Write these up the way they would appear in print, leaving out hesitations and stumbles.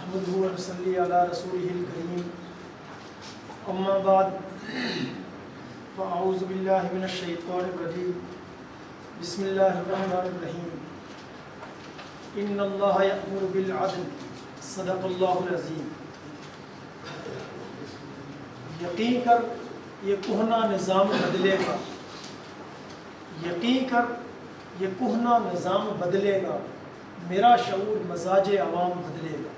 نحمده ونصلي على رسوله الكريم اما بعد فاعوذ بالله من الشیطان الرجیم بسم اللہ الرحمن الرحیم ان اللہ یأمر بالعدل صدق اللہ العظیم۔ یقین کر یہ کہنا نظام بدلے گا، یقین کر یہ کہنا نظام بدلے گا، میرا شعور مزاج عوام بدلے گا۔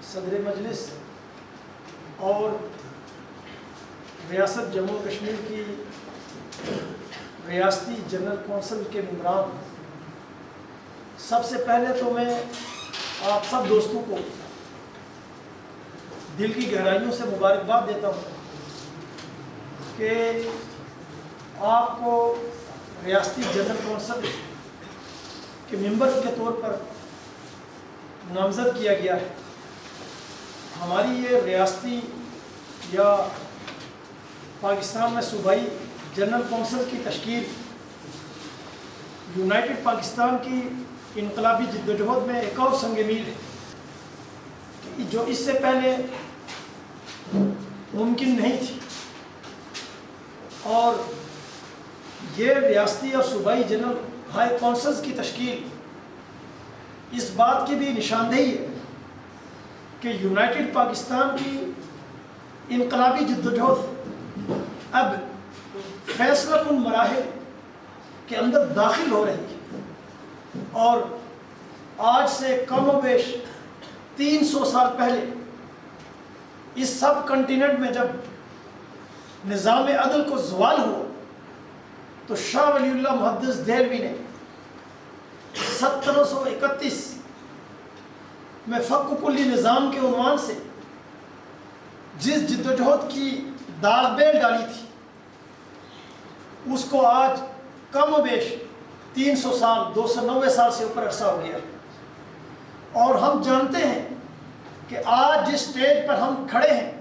صدر مجلس اور ریاست جموں کشمیر کی ریاستی جنرل کونسل کے ممبران، سب سے پہلے تو میں آپ سب دوستوں کو دل کی گہرائیوں سے مبارکباد دیتا ہوں کہ آپ کو ریاستی جنرل کونسل کے ممبر کے طور پر نامزد کیا گیا ہے۔ ہماری یہ ریاستی یا پاکستان میں صوبائی جنرل کونسل کی تشکیل یونائٹڈ پاکستان کی انقلابی جدوجہد میں ایک اور سنگ میل ہے جو اس سے پہلے ممکن نہیں تھی، اور یہ ریاستی اور صوبائی جنرل ہائی کونسلز کی تشکیل اس بات کی بھی نشاندہی ہے کہ یونائٹڈ پاکستان کی انقلابی جدوجہد اب فیصلہ کن مراحل کے اندر داخل ہو رہی ہے، اور آج سے کم و بیش 300 سال پہلے اس سب کنٹیننٹ میں جب نظام عدل کو زوال ہوا تو شاہ ولی اللہ محدث دہلوی نے 1731 میں فق کلی نظام کے عنوان سے جس جدوجہد کی داغ بیل ڈالی تھی اس کو آج کم و بیش 300 سال 290 سال سے اوپر عرصہ ہو گیا، اور ہم جانتے ہیں کہ آج جس سٹیج پر ہم کھڑے ہیں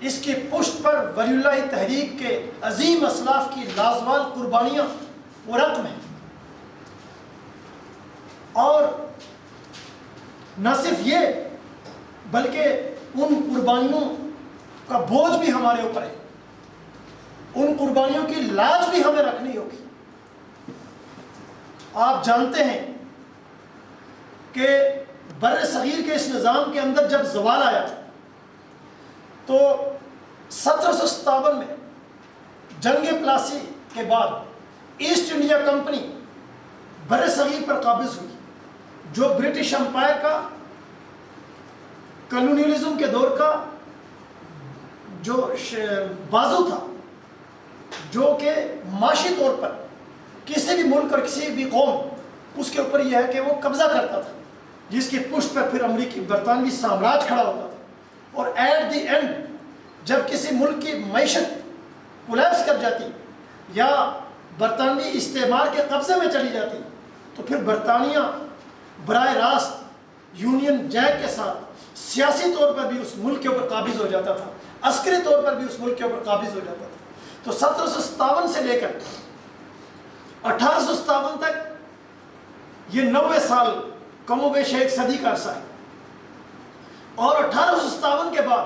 اس کی پشت پر ولی اللہ تحریک کے عظیم اسلاف کی لازوال قربانیاں و رقم ہیں، اور نہ صرف یہ بلکہ ان قربانیوں کا بوجھ بھی ہمارے اوپر ہے، ان قربانیوں کی لاج بھی ہمیں رکھنی ہوگی۔ آپ جانتے ہیں کہ بر صغیر کے اس نظام کے اندر جب زوال آیا تو 1757 میں جنگ پلاسی کے بعد ایسٹ انڈیا کمپنی بر صغیر پر قابض ہوئی، جو برٹش امپائر کا کلونیلزم کے دور کا جو بازو تھا، جو کہ معاشی طور پر کسی بھی ملک اور کسی بھی قوم اس کے اوپر یہ ہے کہ وہ قبضہ کرتا تھا، جس کی پشت پر پھر امریکی برطانوی سامراج کھڑا ہوتا تھا، اور ایٹ دی اینڈ جب کسی ملک کی معیشت کولیپس کر جاتی یا برطانوی استعمار کے قبضے میں چلی جاتی تو پھر برطانیہ براہ راست یونین جیک کے ساتھ سیاسی طور پر بھی اس ملک کے اوپر قابض ہو جاتا تھا، عسکری طور پر بھی اس ملک کے اوپر قابض ہو جاتا تھا۔ تو 1757 سے لے کر 1857 تک یہ 90 سال کم و بیش ایک صدی کا عرصہ ہے، اور 1857 کے بعد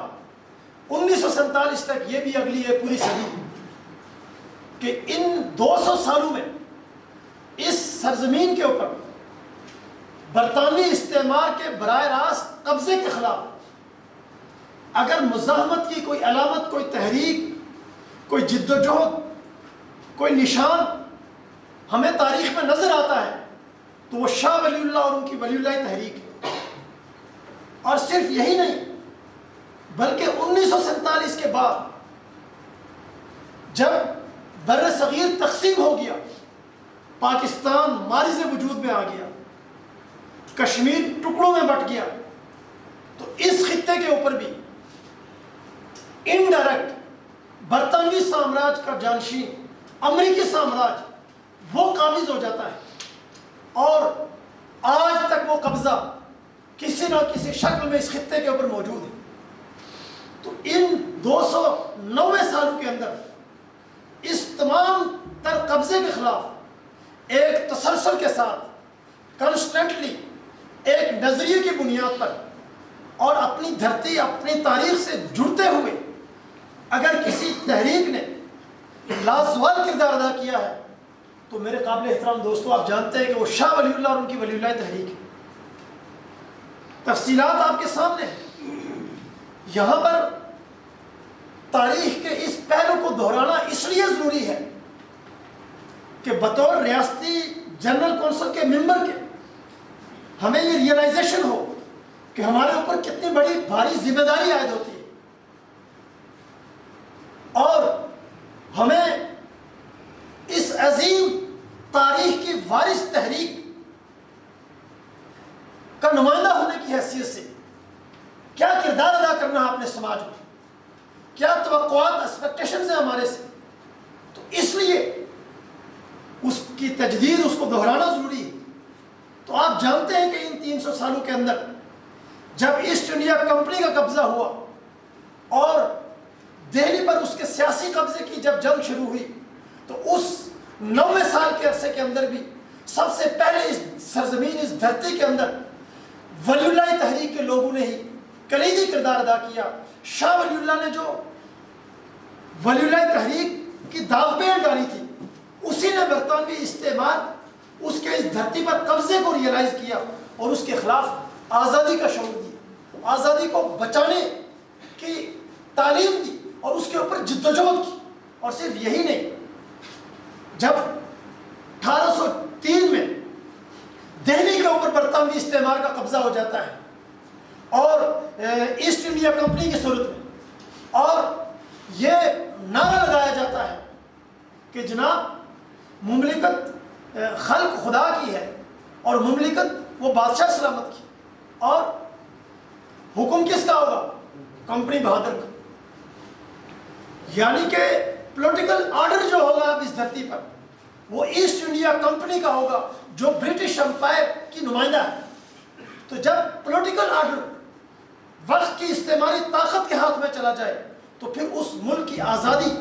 1947 تک یہ بھی اگلی ایک پوری صدی کہ ان 200 سالوں میں اس سرزمین کے اوپر برطانوی استعمار کے براہ راست قبضے کے خلاف اگر مزاحمت کی کوئی علامت، کوئی تحریک، کوئی جدوجہد، کوئی نشان ہمیں تاریخ میں نظر آتا ہے تو وہ شاہ ولی اللہ اور ان کی ولی اللہ تحریک ہے۔ اور صرف یہی نہیں بلکہ 1947 کے بعد جب بر صغیر تقسیم ہو گیا، پاکستان مارز وجود میں آ گیا، کشمیر ٹکڑوں میں بٹ گیا، تو اس خطے کے اوپر بھی انڈائریکٹ برطانوی سامراج کا جانشین امریکی سامراج وہ قابض ہو جاتا ہے، اور آج تک وہ قبضہ کسی نہ کسی شکل میں اس خطے کے اوپر موجود ہے۔ تو ان 290 سالوں کے اندر اس تمام تر قبضے کے خلاف ایک تسلسل کے ساتھ کنسٹنٹلی ایک نظریے کی بنیاد پر اور اپنی دھرتی اپنی تاریخ سے جڑتے ہوئے اگر کسی تحریک نے لازوال کردار ادا کیا ہے تو میرے قابل احترام دوستو آپ جانتے ہیں کہ وہ شاہ ولی اللہ اور ان کی ولی اللہ تحریک ہے. تفصیلات آپ کے سامنے ہیں. یہاں پر تاریخ کے اس پہلو کو دہرانا اس لیے ضروری ہے کہ بطور ریاستی جنرل کونسل کے ممبر کے ہمیں یہ ریئلائزیشن ہو کہ ہمارے اوپر کتنی بڑی بھاری ذمہ داری عائد ہوتی ہے اور ہمیں اس عظیم تاریخ کی وارث تحریک کا نمائندہ ہونے کی حیثیت سے کیا کردار ادا کرنا ہے اپنے سماج میں, کیا توقعات ایکسپیکٹیشنز ہیں ہمارے سے. تو اس لیے اس کی تجدید, اس کو دہرانا ضروری ہے. تو آپ جانتے ہیں کہ ان 300 سالوں کے اندر جب ایسٹ انڈیا کمپنی کا قبضہ ہوا اور دہلی پر اس کے سیاسی قبضے کی جب جنگ شروع ہوئی تو اس 90 سال کے عرصے کے اندر بھی سب سے پہلے اس سرزمین, اس دھرتی کے اندر ولی اللہ تحریک کے لوگوں نے ہی کلیدی کردار ادا کیا. شاہ ولی اللہ نے جو ولی اللہ تحریک کی داغ پیڑ ڈالی تھی اسی نے برطانوی استعمار اس کے اس دھرتی پر قبضے کو ریئلائز کیا اور اس کے خلاف آزادی کا شعور دیا, آزادی کو بچانے کی تعلیم دی اور اس کے اوپر جدوجہد کی. اور صرف یہی نہیں, جب 1803 میں دہلی کے اوپر برطانوی استعمار کا قبضہ ہو جاتا ہے اور ایسٹ انڈیا کمپنی کی صورت میں اور یہ نعرہ لگایا جاتا ہے کہ جناب مملکت خلق خدا کی ہے اور مملکت وہ بادشاہ سلامت کی اور حکم کس کا ہوگا, کمپنی بہادر کا. یعنی کہ پولیٹیکل آرڈر جو ہوگا اب اس دھرتی پر وہ ایسٹ انڈیا کمپنی کا ہوگا جو برٹش امپائر کی نمائندہ ہے. تو جب پولیٹیکل آرڈر وقت کی استعماری طاقت کے ہاتھ میں چلا جائے تو پھر اس ملک کی آزادی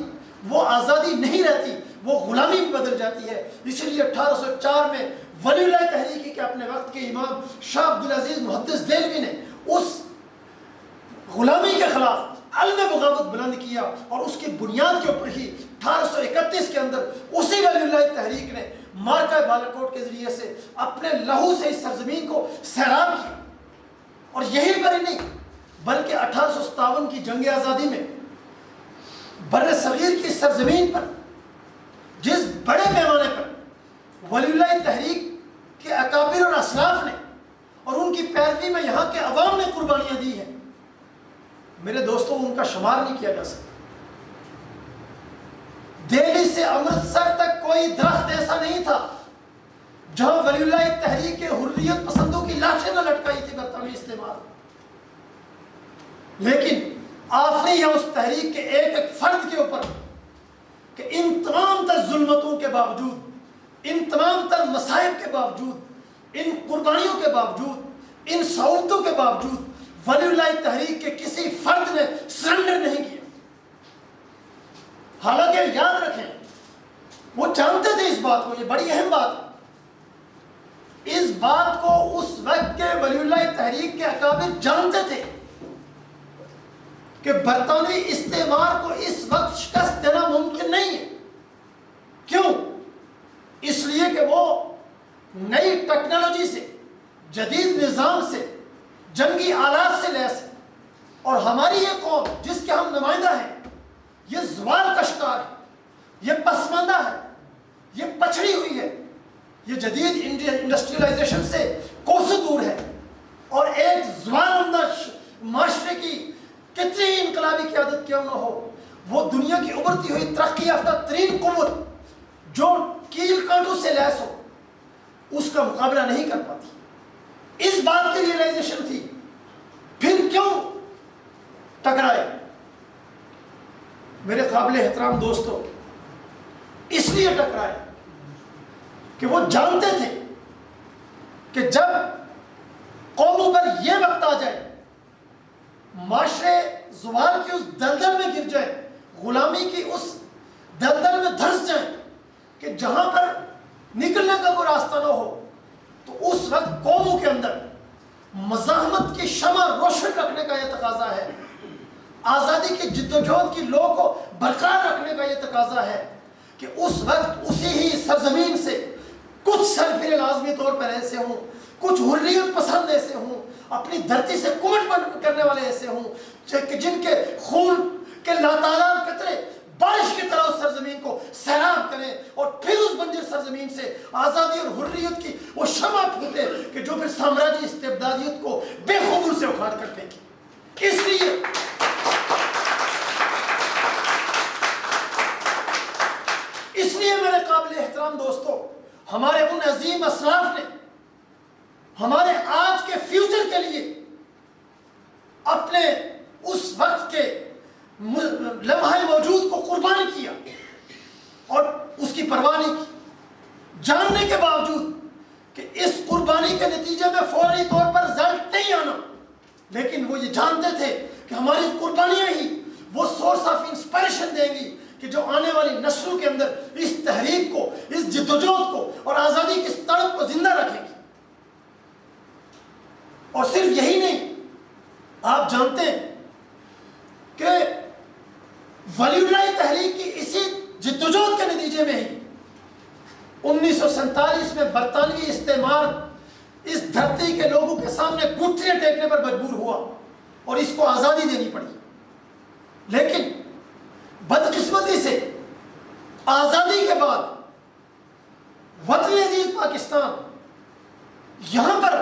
وہ آزادی نہیں رہتی, وہ غلامی میں بدل جاتی ہے. اسی لیے 1804 میں ولی اللہ تحریکی کے اپنے وقت کے امام شاہ عبدالعزیز محدث دہلوی نے اس غلامی کے خلاف علم بغاوت بلند کیا اور اس کی بنیاد کے اوپر ہی 1831 کے اندر اسی ولی اللہ تحریک نے مارکہ بالاکوٹ کے ذریعے سے اپنے لہو سے اس سرزمین کو سیراب کیا. اور یہی پر ہی نہیں بلکہ 1857 کی جنگ آزادی میں بر صغیر کی سرزمین پر جس بڑے پیمانے پر ولی اللہ تحریک کے اکابر اور اسلاف نے اور ان کی پیروی میں یہاں کے عوام نے قربانیاں دی ہیں, میرے دوستوں ان کا شمار نہیں کیا جا سکتا. دہلی سے امرتسر تک کوئی درخت ایسا نہیں تھا جہاں ولی اللہ تحریک کے حریت پسندوں کی لاشیں نہ لٹکائی تھی برطانوی استعمار. لیکن آفری ہے اس تحریک کے ایک ایک فرد کے اوپر کہ ان تمام تر ظلمتوں کے باوجود, ان تمام تر مصائب کے باوجود, ان قربانیوں کے باوجود, ان سہولتوں کے باوجود ولی اللہ تحریک کے کسی فرد نے سرنڈر نہیں کیا. حالانکہ یاد رکھیں وہ جانتے تھے اس بات کو, یہ بڑی اہم بات ہے. اس بات کو اس وقت کے ولی اللہ تحریک کے اکابر جانتے تھے کہ برطانوی استعمار کو اس وقت شکست دینا ممکن نہیں ہے. کیوں؟ اس لیے کہ وہ نئی ٹیکنالوجی سے, جدید نظام سے, جنگی آلات سے لیس ہے اور ہماری یہ قوم جس کے ہم نمائندہ ہیں یہ زوال کا شکار ہے, یہ پسماندہ ہے, یہ پچھڑی ہوئی ہے, یہ جدید انڈسٹریلائزیشن سے کوسوں دور ہے اور ایک زوالندہ معاشرے کی کتنی انقلابی قیادت کیوں نہ ہو وہ دنیا کی ابھرتی ہوئی ترقی یافتہ ترین قوت جو کیل کانٹوں سے لیس ہو اس کا مقابلہ نہیں کر پاتی. اس بات کی ریئلائزیشن تھی. پھر کیوں ٹکرائے میرے قابل احترام دوستو؟ اس لیے ٹکرائے کہ وہ جانتے تھے کہ جب قوموں پر یہ وقت آ جائے, معاشرے زوال کی اس دلدل میں گر جائے, غلامی کی اس دلدل میں دھنس جائیں کہ جہاں پر نکلنے کا کوئی راستہ نہ ہو, تو اس وقت قوموں کے اندر مزاحمت کی شمع روشن رکھنے کا یہ تقاضا ہے، آزادی کی جدوجہد کی لو کو برقرار رکھنے کا یہ تقاضا ہے کہ اس وقت اسی ہی سرزمین سے کچھ سرفر لازمی طور پر ایسے ہوں، کچھ حریت پسند ایسے ہوں، اپنی دھرتی سے کمٹ کرنے والے ایسے ہوں کہ جن کے خون کے لاتعداد قطرے بارش کی طرح اس سرزمین کو سیراب کریں اور پھر اس بنجر سرزمین سے آزادی اور حریت کی وہ شمع پھوٹے کہ جو پھر سامراجی استبدادیت کو بے خبر سے اکھاڑ کر پھینکے۔ اس لیے میرے قابل احترام دوستو، ہمارے ان عظیم اسلاف نے ہمارے آج کے فیوچر کے لیے اپنے اس وقت کے لمحہ موجود کو قربان کیا اور اس کی پرواہ نہیں کی، جاننے کے باوجود کہ اس قربانی کے نتیجے میں فوری طور پر رزلٹ نہیں آنا، لیکن وہ یہ جانتے تھے کہ ہماری قربانیاں ہی وہ سورس آف انسپائریشن دیں گی کہ جو آنے والی نسلوں کے اندر اس تحریک کو، اس جدوجہد کو اور آزادی کی اس تڑپ کو زندہ رکھے گی۔ اور صرف یہی نہیں، آپ جانتے ہیں کہ ولی اللہ تحریک کی اسی جدوجہد کے نتیجے میں ہی 1947 میں برطانوی استعمار اس دھرتی کے لوگوں کے سامنے گھٹنے ٹیکنے پر مجبور ہوا اور اس کو آزادی دینی پڑی، لیکن بدقسمتی سے آزادی کے بعد وطن عزیز پاکستان، یہاں پر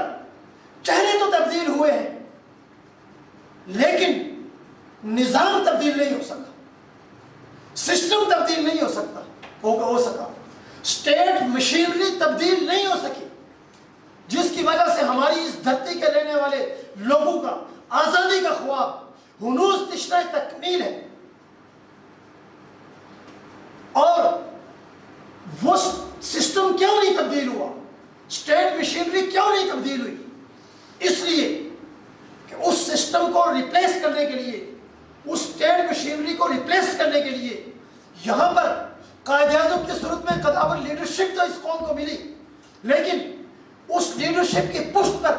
چہرے تو تبدیل ہوئے ہیں لیکن نظام تبدیل نہیں ہو سکا، سسٹم تبدیل نہیں ہو سکا، اسٹیٹ مشینری تبدیل نہیں ہو سکی، جس کی وجہ سے ہماری اس دھرتی کے رہنے والے لوگوں کا آزادی کا خواب ہنوز تشنہ تکمیل ہے۔ اور وہ سسٹم کیوں نہیں تبدیل ہوا، اسٹیٹ مشینری کیوں نہیں تبدیل ہوئی؟ اس لیے کہ اس سسٹم کو ریپلیس کرنے کے لیے، اس اسٹیٹ مشینری کو ریپلیس کرنے کے لیے یہاں پر قائد اعظم کی صورت میں قداور لیڈرشپ تو اس قوم کو ملی، لیکن اس لیڈرشپ کی پشت پر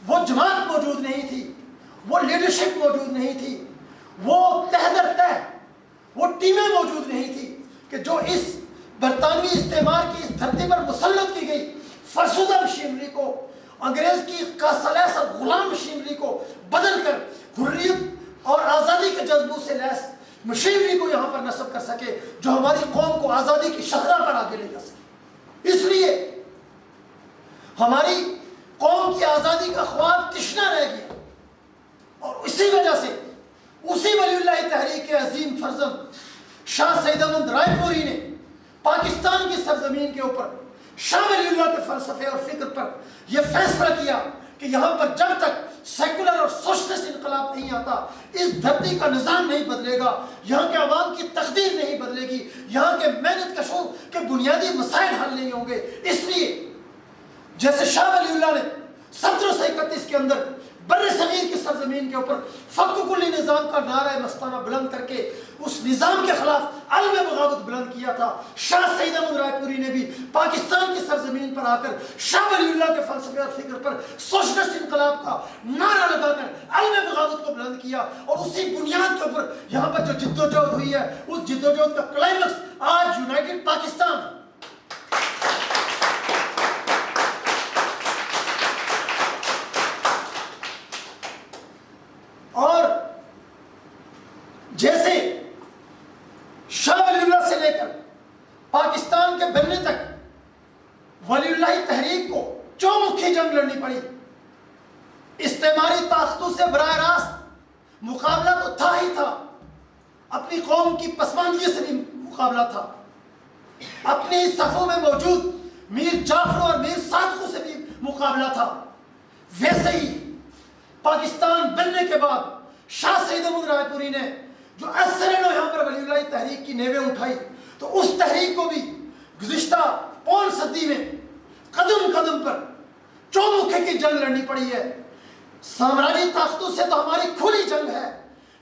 وہ جماعت موجود نہیں تھی، وہ لیڈرشپ موجود نہیں تھی، وہ تہ در تہ وہ ٹیمیں موجود نہیں تھی کہ جو اس برطانوی استعمار کی اس دھرتی پر مسلط کی گئی فرسودہ مشینری کو، انگریز کی کاسلیس اور غلام مشینری کو بدل کر حریت اور آزادی کے جذبوں سے لیس مشینری کو یہاں پر نصب کر سکے جو ہماری قوم کو آزادی کی شاہراہ پر آگے لے جا سکے۔ اس لیے ہماری قوم کی آزادی کا خواب تشنہ رہ گیا، اور اسی وجہ سے اسی ولی اللہ تحریک کے عظیم فرزند شاہ سید احمد رائے پوری نے پاکستان کی سرزمین کے اوپر شاہ ولی اللہ کے فلسفے اور فکر پر یہ فیصلہ کیا کہ یہاں پر جب تک سیکولر اور سوشلسٹ انقلاب نہیں آتا اس دھرتی کا نظام نہیں بدلے گا، یہاں کے عوام کی تقدیر نہیں بدلے گی، یہاں کے محنت کشوں کے بنیادی مسائل حل نہیں ہوں گے۔ اس لیے جیسے شاہ ولی اللہ نے 1731 کے اندر بر صغیر کی سرزمین کے اوپر فک کلی نظام کا نعرہ مستانہ بلند کر کے اس نظام کے خلاف علم بغاوت بلند کیا تھا، شاہ سید احمد رائے پوری نے بھی پاکستان کی سرزمین پر آ کر شاہ ولی اللہ کے فلسفے اور فکر پر سوشلسٹ انقلاب کا نعرہ لگا کر علم بغاوت کو بلند کیا، اور اسی بنیاد کے اوپر یہاں پر جو جدوجہد ہوئی ہے اس جدوجہد کا کلائمیکس آج یونائٹڈ پاکستان۔ اور جیسے شاہ ولی اللہ سے لے کر پاکستان کے بننے تک ولی اللہ تحریک کو چومکھی جنگ لڑنی پڑی، استعماری طاقتوں سے براہ راست مقابلہ تو تھا ہی تھا، اپنی قوم کی پسماندگی سے بھی مقابلہ تھا، اپنی صفوں میں موجود میر جعفر اور میر صادقوں سے بھی مقابلہ تھا۔ ویسے ہی پاکستان بننے کے بعد شاہ سید احمد رائے پوری نے جو اثرینوں یہاں پر ولی اللہ تحریک کی نیویں اٹھائی، تو اس تحریک کو بھی گزشتہ 5 صدی میں قدم قدم پر چومکھے کی جنگ لڑنی پڑی ہے۔ سامراجی طاقتوں سے تو ہماری کھلی جنگ ہے،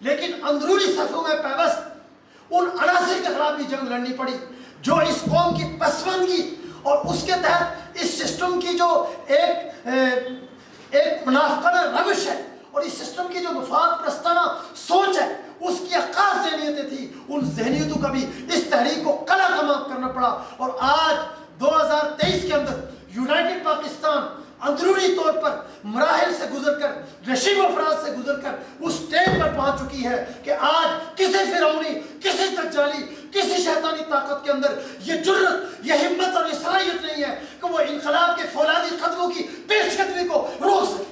لیکن اندرونی صفوں میں پیوست ان عناصر کے خلاف بھی جنگ لڑنی پڑی جو اس قوم کی پسماندگی اور اس کے تحت اس سسٹم کی جو ایک ایک منافقانہ روش ہے اور اس سسٹم کی جو مفاد پرستانہ سوچ ہے اس کی عکاس ذہنیتیں تھی، ان ذہنیتوں کا بھی اس تحریک کو قلع تمام کرنا پڑا۔ اور آج 2023 کے اندر یونائٹڈ پاکستان اندرونی طور پر مراحل سے گزر کر، نشیب و فراز سے گزر کر اس اسٹیج پر پہنچ چکی ہے کہ آج کسی فرعونی، کسی دجالی، کسی شیطانی طاقت کے اندر یہ جرت، یہ ہمت اور یہ صلاحیت نہیں ہے کہ وہ انقلاب کے فولادی قدموں کی پیش قدمی کو روک سکے۔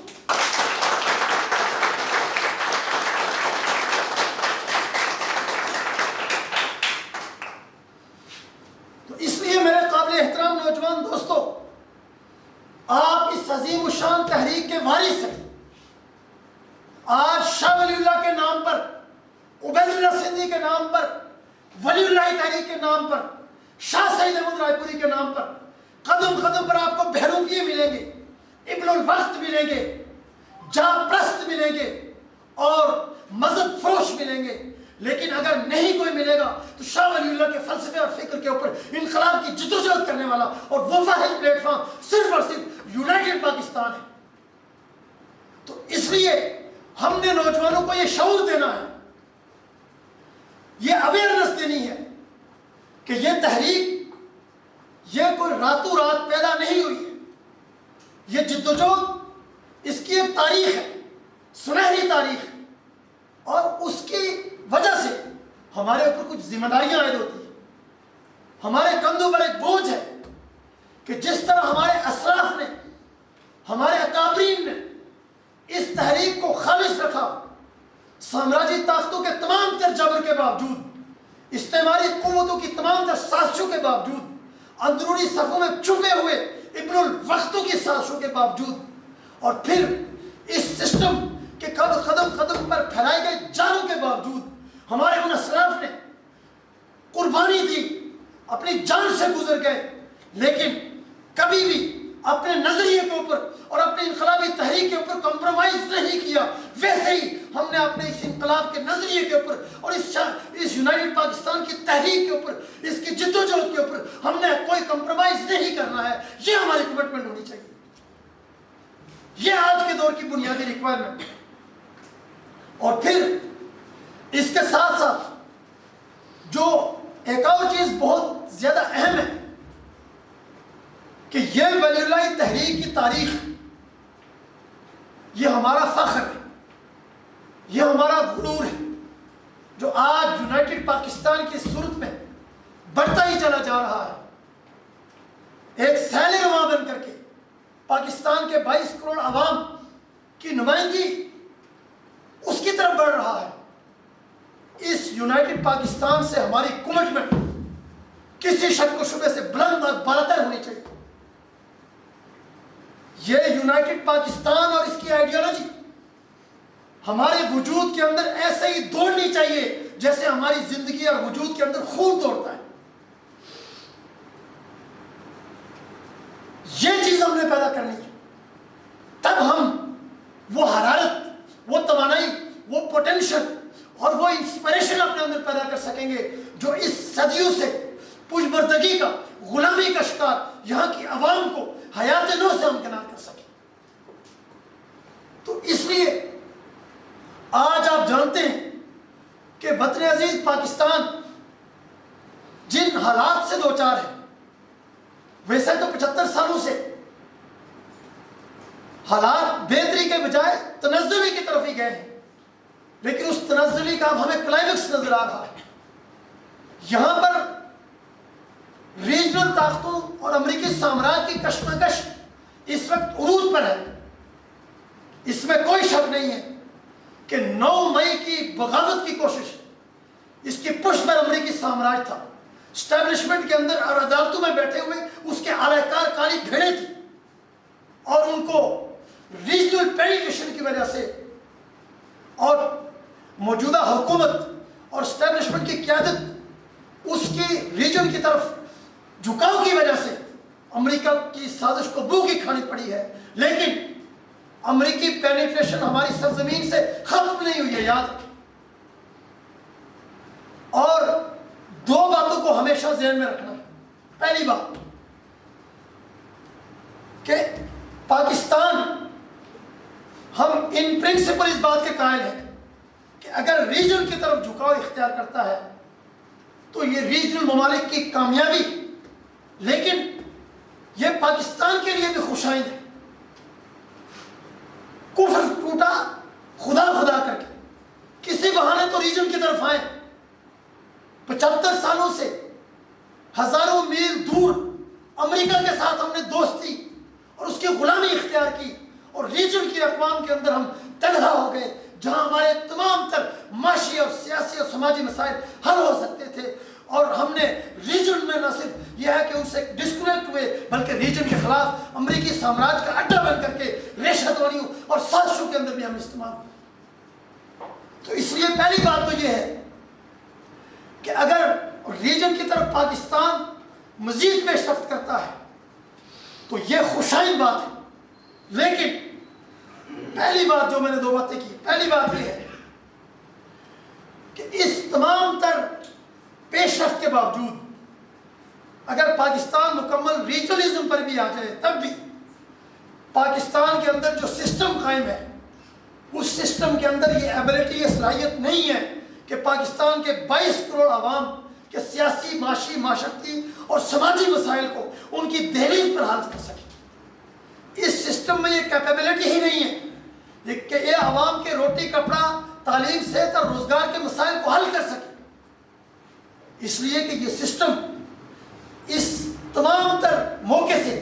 تو اس لیے میرے قابل احترام نوجوان دوستو، آپ اس عظیم الشان تحریک کے وارث ہیں۔ آج شاہ ولی اللہ کے نام پر، عبید اللہ سندھی کے نام پر، ولی اللہ تحریک کے نام پر، شاہ سید احمد رائے پوری کے نام پر قدم قدم پر آپ کو بہروپیے ملیں گے، ابن الوقت ملیں گے، جاں پرست ملیں گے اور مذہب فروش ملیں گے، لیکن اگر نہیں کوئی ملے گا تو شاہ ولی اللہ کے فلسفے اور فکر کے اوپر انقلاب کی جدوجہد کرنے والا اور وہ واحد پلیٹ فارم صرف اور صرف یونائٹڈ پاکستان ہے۔ تو اس لیے ہم نے نوجوانوں کو یہ شعور دینا ہے، یہ اویئرنس دینی ہے کہ یہ تحریک یہ کوئی راتوں رات پیدا نہیں ہوئی ہے، یہ جدوجہد اس کی ایک تاریخ ہے، سنہری تاریخ ہے، اور اس کی وجہ سے ہمارے اوپر کچھ ذمہ داریاں عائد ہوتی ہیں۔ ہمارے کندھوں پر ایک بوجھ ہے کہ جس طرح ہمارے اسلاف نے، ہمارے اکابرین نے اس تحریک کو خالص رکھا، سامراجی طاقتوں کے تمام تر جبر کے باوجود، استعماری قوتوں کی تمام تر سازشوں کے باوجود، اندرونی صفوں میں چھپے ہوئے ابن الوقتوں کی سازشوں کے باوجود، اور پھر اس سسٹم کہ قدم قدم پر پھیلائی گئی جانوں کے باوجود ہمارے ان اسلاف نے قربانی دی، اپنی جان سے گزر گئے، لیکن کبھی بھی اپنے نظریے کے اوپر اور اپنی انقلابی تحریک کے اوپر کمپرومائز نہیں کیا۔ ویسے ہی ہم نے اپنے اس انقلاب کے نظریے کے اوپر اور اس یونائٹڈ پاکستان کی تحریک کے اوپر، اس کی جدوجہد کے اوپر ہم نے کوئی کمپرومائز نہیں کرنا ہے۔ یہ ہماری کمٹمنٹ ہونی چاہیے، یہ آج کے دور کی بنیادی ریکوائرمنٹ ہے۔ اور پھر اس کے ساتھ ساتھ جو ایک اور چیز بہت زیادہ اہم ہے کہ یہ ولی اللہ تحریک کی تاریخ، یہ ہمارا فخر ہے، یہ ہمارا غرور ہے، جو آج یونائٹڈ پاکستان کی صورت میں بڑھتا ہی چلا جا رہا ہے۔ ایک سیل رواں بن کر کے پاکستان کے 22 کروڑ عوام کی نمائندگی اس کی طرف بڑھ رہا ہے۔ اس یونائٹڈ پاکستان سے ہماری کمٹمنٹ کسی شک و شبے سے بلند اور بالاتر ہونی چاہیے۔ یہ یونائٹڈ پاکستان اور اس کی آئیڈیالوجی ہمارے وجود کے اندر ایسے ہی دوڑنی چاہیے جیسے ہماری زندگی اور وجود کے اندر خون دوڑتا ہے۔ یہ چیز ہم نے پیدا کرنی ہے، تب ہم وہ حرارت، وہ توانائی، وہ پوٹینشل اور وہ انسپریشن اپنے اندر پیدا کر سکیں گے جو اس صدیوں سے پشمردگی کا، غلامی کا شکار یہاں کی عوام کو حیات نو سے ہمکنار کر سکیں۔ تو اس لیے آج آپ جانتے ہیں کہ وطن عزیز پاکستان جن حالات سے دوچار ہے، ویسے تو 75 سالوں سے حالات بہتری کے بجائے تنزلی کی طرف ہی گئے ہیں، لیکن اس تنزلی کا اب ہمیں کلائمیکس نظر آ رہا ہے۔ یہاں پر ریجنل طاقتوں اور امریکی سامراج کی کشمکش اس وقت عروج پر ہے۔ اس میں کوئی شک نہیں ہے کہ 9 مئی کی بغاوت کی کوشش، اس کی پشت پر امریکی سامراج تھا۔ اسٹیبلشمنٹ کے اندر اور عدالتوں میں بیٹھے ہوئے اس کے اعلی کار کالی بھیڑیں تھی، اور ان کو ریجنل پیڈیکیشن کی وجہ سے اور موجودہ حکومت اور اسٹیبلشمنٹ کی قیادت اس کی ریجن کی طرف جھکاؤ کی وجہ سے امریکہ کی سازش کو بو کی کھانی پڑی ہے۔ لیکن امریکی پینیٹریشن ہماری سرزمین سے ختم نہیں ہوئی ہے، یاد رکھیں۔ اور 2 باتوں کو ہمیشہ ذہن میں رکھنا ہے۔ پہلی بات کہ پاکستان ہم ان پرنسپل اس بات کے قائل ہیں کہ اگر ریجن کی طرف جھکاؤ اختیار کرتا ہے تو یہ ریجنل ممالک کی کامیابی، لیکن یہ پاکستان کے لیے بھی خوشائند ہے۔ کفر ٹوٹا خدا خدا کر کے، کسی بہانے تو ریجن کی طرف آئے۔ 75 سالوں سے ہزاروں میل دور امریکہ کے ساتھ ہم نے دوستی اور اس کی غلامی اختیار کی، اور ریجن کی اقوام کے اندر ہم تنہا ہو گئے جہاں ہمارے تمام تر معاشی اور سیاسی اور سماجی مسائل حل ہو سکتے تھے، اور ہم نے ریجن میں نہ صرف یہ ہے کہ ان سے ڈسکنیکٹ ہوئے بلکہ ریجن کے خلاف امریکی سامراج کا اڈا بن کر کے ریشہ دوریوں اور سازشوں کے اندر بھی ہم استعمال ہوئے۔ تو اس لیے پہلی بات تو یہ ہے کہ اگر ریجن کی طرف پاکستان مزید پیش رفت کرتا ہے تو یہ خوشائند بات ہے، لیکن پہلی بات جو میں نے 2 باتیں کی، پہلی بات یہ ہے کہ اس تمام تر پیش رفت کے باوجود اگر پاکستان مکمل ریجنلزم پر بھی آ جائے تب بھی پاکستان کے اندر جو سسٹم قائم ہے اس سسٹم کے اندر یہ ایبلٹی، یہ صلاحیت نہیں ہے کہ پاکستان کے 22 کروڑ عوام کے سیاسی، معاشی، معاشرتی اور سماجی مسائل کو ان کی دہلیز پر حل کر سکے۔ اس سسٹم میں یہ کیپیبلٹی ہی نہیں ہے کہ یہ عوام کے روٹی، کپڑا، تعلیم، صحت اور روزگار کے مسائل کو حل کر سکے، اس لیے کہ یہ سسٹم اس تمام تر موقع سے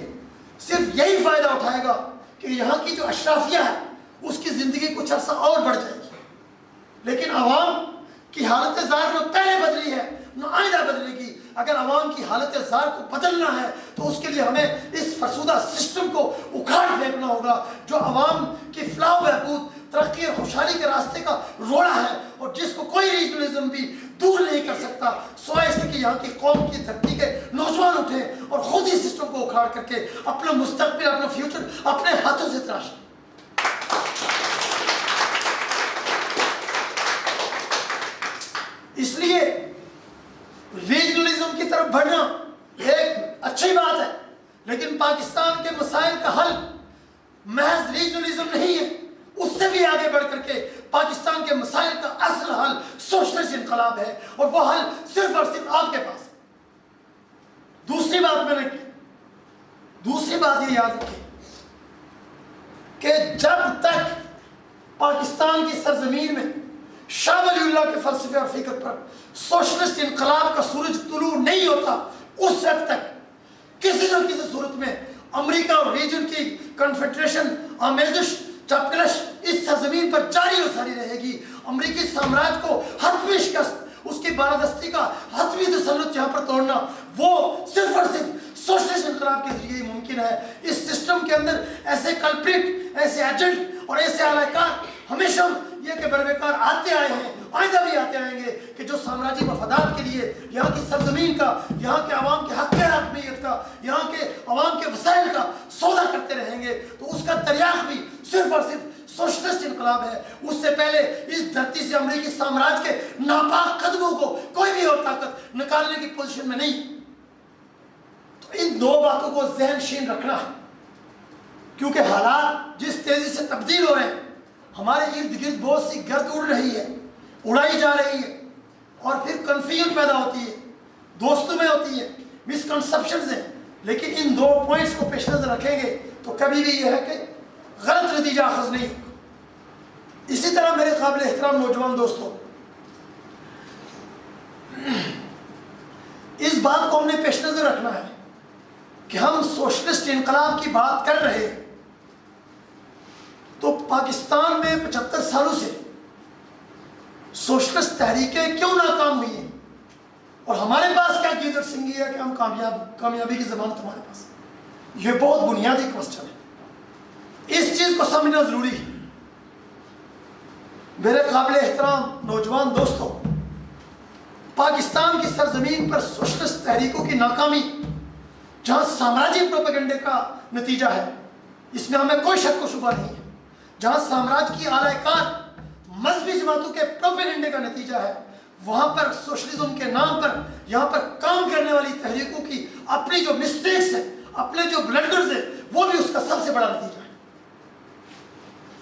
صرف یہی فائدہ اٹھائے گا کہ یہاں کی جو اشرافیہ ہے اس کی زندگی کچھ عرصہ اور بڑھ جائے گی، لیکن عوام کی حالت زار نہ پہلے بدلی ہے نہ آئندہ بدلے گی۔ اگر عوام کی حالت زار کو بدلنا ہے تو اس کے لیے ہمیں اس فرسودہ سسٹم کو اکھاڑ پھینکنا ہوگا جو عوام کی فلاح و بہبود، ترقی اور خوشحالی کے راستے کا روڑا ہے، اور جس کو کوئی ریجنلزم بھی دور نہیں کر سکتا، سوائے اس کہ یہاں کی قوم کی دھرتی کے نوجوان اٹھیں اور خود ہی سسٹم کو اکھاڑ کر کے اپنا مستقبل، اپنا فیوچر اپنے ہاتھوں سے تراشیں۔ اس لیے ریجنلزم کی طرف بڑھنا ایک اچھی بات ہے، لیکن پاکستان کے مسائل کا حل محض ریجنلزم نہیں ہے، اس سے بھی آگے بڑھ کر کے پاکستان کے مسائل کا اصل حل سوشلسٹ انقلاب ہے، اور وہ حل صرف اور صرف آپ کے پاس ہے۔ دوسری بات میں نے کی، دوسری بات یہ یاد رکھیں کہ جب تک پاکستان کی سرزمین میں شاہ ولی اللہ کے فلسفے اور فکر پر سوشلسٹ انقلاب کا سورج طلوع نہیں ہوتا، اس وقت تک کسی نہ کسی صورت میں امریکہ اور ریجن کی کنفیڈریشن، آمیزش، چپکلش اس سرزمین پر جاری و ساری رہے گی۔ امریکی سامراج کو حتمی شکست، اس کی بالادستی کا حتمی تسلط یہاں پر توڑنا، وہ صرف اور صرف سوشلسٹ انقلاب کے ذریعے ہی ممکن ہے۔ اس سسٹم کے اندر ایسے کلپریٹ، ایسے ایجنٹ اور ایسے اعلی کار ہمیشہ یہ کہ بروکار آتے آئے ہیں، آئندہ بھی آتے آئیں گے کہ جو سامراجی مفادات کے لیے یہاں کی سرزمین کا، یہاں کے عوام کے حق حاکمیت کا، یہاں کے عوام کے وسائل کا سودا کرتے رہیں گے، تو اس کا دریافت بھی صرف اور صرف سوشلسٹ انقلاب ہے۔ اس سے پہلے اس دھرتی سے امریکی سامراج کے ناپاک قدموں کو کوئی بھی اور طاقت نکالنے کی پوزیشن میں نہیں۔ تو ان 2 باتوں کو ذہن شین رکھنا ہے، کیونکہ حالات جس تیزی سے تبدیل ہو رہے ہیں، ہمارے ارد گرد بہت سی گرد اڑ رہی ہے، اڑائی جا رہی ہے، اور پھر کنفیوژن پیدا ہوتی ہے، دوستوں میں ہوتی ہے، مسکنسپشنز ہیں، لیکن ان 2 پوائنٹس کو پیش نظر رکھیں گے تو کبھی بھی یہ ہے کہ غلط نتیجہ اخذ نہیں ہوگا۔ اسی طرح میرے قابل احترام نوجوان دوستوں، اس بات کو ہم نے پیش نظر رکھنا ہے کہ ہم سوشلسٹ انقلاب کی بات کر رہے ہیں تو پاکستان میں 75 سالوں سے سوشلسٹ تحریکیں کیوں ناکام ہوئی ہیں، اور ہمارے پاس کیا گیدر سنگھی ہے کہ ہم کامیابی کی ضمانت ہمارے پاس؟ یہ بہت بنیادی کوسچن ہے، اس چیز کو سمجھنا ضروری ہے۔ میرے قابل احترام نوجوان دوستوں، پاکستان کی سرزمین پر سوشلسٹ تحریکوں کی ناکامی جہاں سامراجی پروپیگنڈے کا نتیجہ ہے، اس میں ہمیں کوئی شک و شبہ نہیں ہے، جہاں سامراج کی اعلی کار مذہبی جماعتوں کے پروپیگنڈے کا نتیجہ ہے، وہاں پر سوشلزم کے نام پر یہاں پر کام کرنے والی تحریکوں کی اپنی جو مسٹیکس ہیں، اپنے جو بلنڈرز ہیں، وہ بھی اس کا سب سے بڑا نتیجہ ہے۔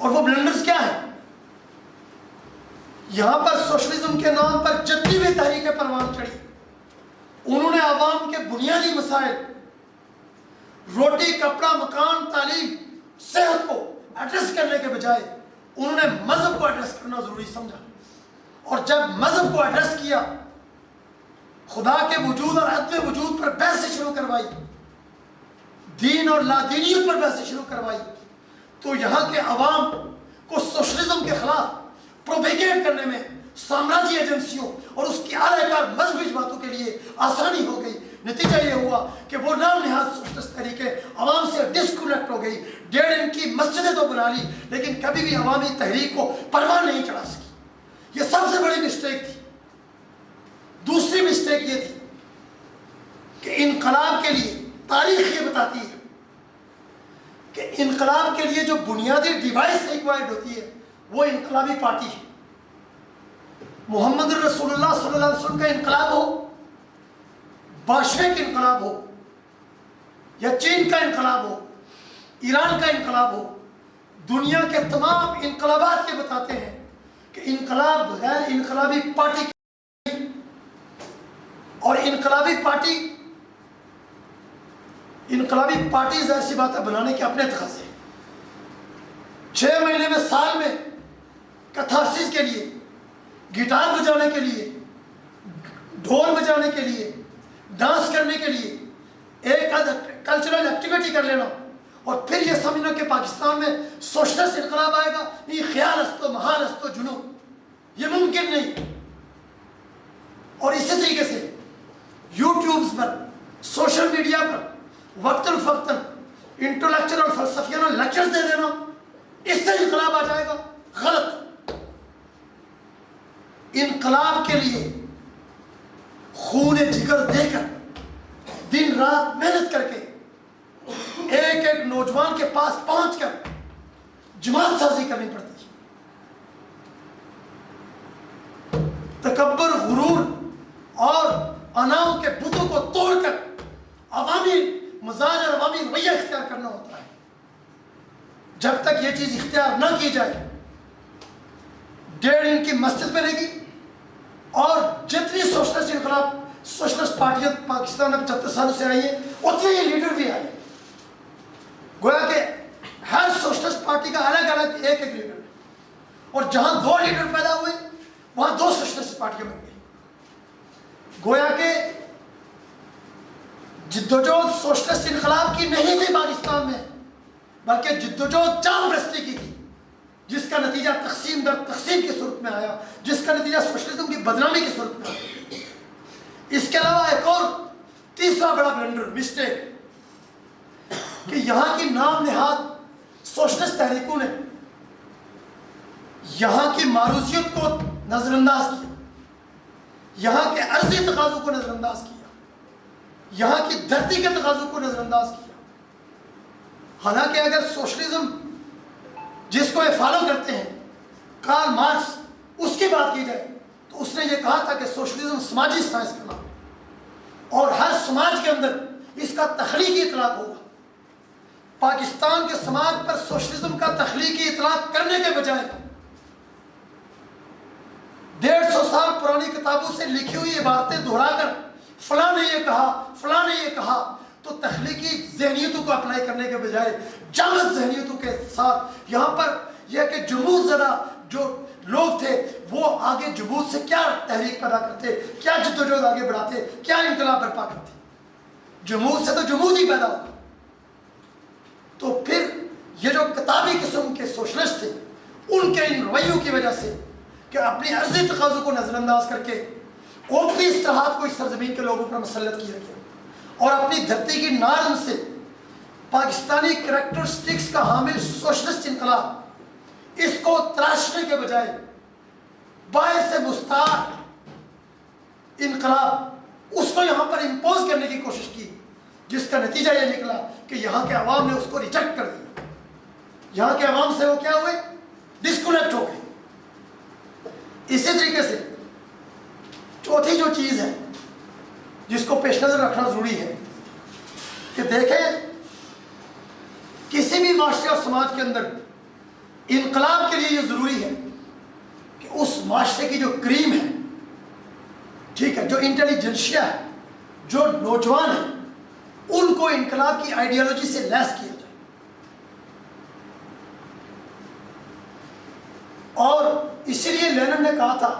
اور وہ بلنڈرز کیا ہیں؟ یہاں پر سوشلزم کے نام پر جتنی بھی تحریکیں پروان چڑھی، انہوں نے عوام کے بنیادی مسائل، روٹی، کپڑا، مکان، تعلیم، صحت کو ایڈریس کرنے کے بجائے انہوں نے مذہب کو ایڈریس کرنا ضروری سمجھا، اور جب مذہب کو ایڈریس کیا، خدا کے وجود اور عدم وجود پر بحث شروع کروائی، دین اور لادینیت پر بحث شروع کروائی، تو یہاں کے عوام کو سوشلزم کے خلاف پروپیگیٹ کرنے میں سامراجی ایجنسیوں اور اس کی اعلی کار مذہبی جماعتوں کے لیے آسانی ہو گئی۔ نتیجہ یہ ہوا کہ وہ نام نہاد سوشلسٹ تحریکیں عوام سے ڈسکنیکٹ ہو گئی۔ 1.5 ان کی مسجدیں تو بنا لی، لیکن کبھی بھی عوامی تحریک کو پروان نہیں چڑھا سکی۔ یہ سب سے بڑی مسٹیک تھی۔ دوسری مسٹیک یہ تھی کہ انقلاب کے لیے تاریخ یہ بتاتی ہے کہ انقلاب کے لیے جو بنیادی ڈیوائس ریکوائرڈ ہوتی ہے وہ انقلابی پارٹی ہے۔ محمد رسول اللہ صلی اللہ علیہ وسلم کا انقلاب ہو، باشویک انقلاب ہو، یا چین کا انقلاب ہو، ایران کا انقلاب ہو، دنیا کے تمام انقلابات یہ بتاتے ہیں کہ انقلاب غیر انقلابی پارٹی اور انقلابی پارٹی ظاہر سی بات ہے بنانے کے اپنے تقاضے ہیں۔ 6 مہینے میں، سال میں کتھارسس کے لیے، گٹار بجانے کے لیے، ڈھول بجانے کے لیے، ڈانس کرنے کے لیے ایک کلچرل ایکٹیویٹی کر لینا، اور پھر یہ سمجھنا کہ پاکستان میں سوشلسٹ انقلاب آئے گا، یہ خیال است و محال است و جنون، یہ ممکن نہیں۔ اور اسی طریقے سے یوٹیوبز پر، سوشل میڈیا پر وقتاً فوقتاً انٹلیکچوئل اور فلسفیانہ لیکچرز دے دینا، اس سے انقلاب آ جائے گا، غلط۔ انقلاب کے لیے خون جگر دے کر، دن رات محنت کر کے، ایک ایک نوجوان کے پاس پہنچ کر جماعت سازی کرنی پڑتی ہے۔ تکبر، غرور اور اناؤں کے بتوں کو توڑ کر عوامی مزاج اور عوامی رویہ اختیار کرنا ہوتا ہے۔ جب تک یہ چیز اختیار نہ کی جائے، 1.5 ان کی مسجد بنے گی، اور جتنی سوشلسٹ انقلاب، سوشلسٹ پارٹیاں پاکستان میں 75 سالوں سے آئی ہیں، اتنے ہی لیڈر بھی آئے۔ گویا کہ ہر سوشلسٹ پارٹی کا الگ الگ ایک لیڈر ہے، اور جہاں 2 لیڈر پیدا ہوئے وہاں 2 سوشلسٹ پارٹیاں بن گئی۔ گویا کہ جدوجہد سوشلسٹ انقلاب کی نہیں تھی پاکستان میں، بلکہ جدوجہد چاند پرستی کی تھی، جس کا نتیجہ تقسیم در تقسیم کی صورت میں آیا، جس کا نتیجہ سوشلزم کی بدنامی کی صورت میں آیا۔ اس کے علاوہ ایک اور تیسرا بڑا بلنڈر، مسٹیک، کہ یہاں کی نام نہاد سوشلسٹ تحریکوں نے یہاں کی معروضیت کو نظر انداز کیا، یہاں کے عرضی تقاضوں کو نظر انداز کیا، یہاں کی دھرتی کے تقاضوں کو نظر انداز کیا۔ حالانکہ اگر سوشلزم جس کو یہ فالو کرتے ہیں، کارل مارکس، اس کی بات کی جائے تو اس نے یہ کہا تھا کہ سوشلزم سماجی سائنس کا نام ہے، اور ہر سماج کے اندر اس کا تخلیقی اطلاق ہوگا۔ پاکستان کے سماج پر سوشلزم کا تخلیقی اطلاق کرنے کے بجائے 150 سال پرانی کتابوں سے لکھی ہوئی عبارتیں دہرا کر فلاں نے یہ کہا، فلاں نے یہ کہا، تو تخلیقی ذہنیتوں کو اپلائی کرنے کے بجائے جامد ذہنیتوں کے ساتھ یہاں پر یہ کہ جمود زدہ جو لوگ تھے وہ آگے جمود سے کیا تحریک پیدا کرتے، کیا جدوجہد آگے بڑھاتے، کیا انقلاب برپا کرتے۔ جمود سے تو جمود ہی پیدا ہوتا۔ تو پھر یہ جو کتابی قسم کے سوشلسٹ تھے، ان کے ان رویوں کی وجہ سے کہ اپنی عرضی تقاضوں کو نظر انداز کر کے اوپری اصطلاحات کو اس سرزمین کے لوگوں پر مسلط کیا گیا، اور اپنی دھرتی کی نارم سے پاکستانی کریکٹرسٹکس کا حامل سوشلسٹ انقلاب، اس کو تراشنے کے بجائے باعث مستعار انقلاب اس کو یہاں پر امپوز کرنے کی کوشش کی، جس کا نتیجہ یہ نکلا کہ یہاں کے عوام نے اس کو ریجیکٹ کر دیا۔ یہاں کے عوام سے وہ کیا ہوئے؟ ڈسکنیکٹ ہو گئے۔ اسی طریقے سے چوتھی جو چیز ہے جس کو پیش نظر رکھنا ضروری ہے کہ دیکھیں کسی بھی معاشرے اور سماج کے اندر انقلاب کے لیے یہ ضروری ہے کہ اس معاشرے کی جو کریم ہے، ٹھیک ہے، جو انٹیلیجنشیا ہے، جو نوجوان ہیں، ان کو انقلاب کی آئیڈیالوجی سے لیس کیا جائے. اور اسی لیے لینن نے کہا تھا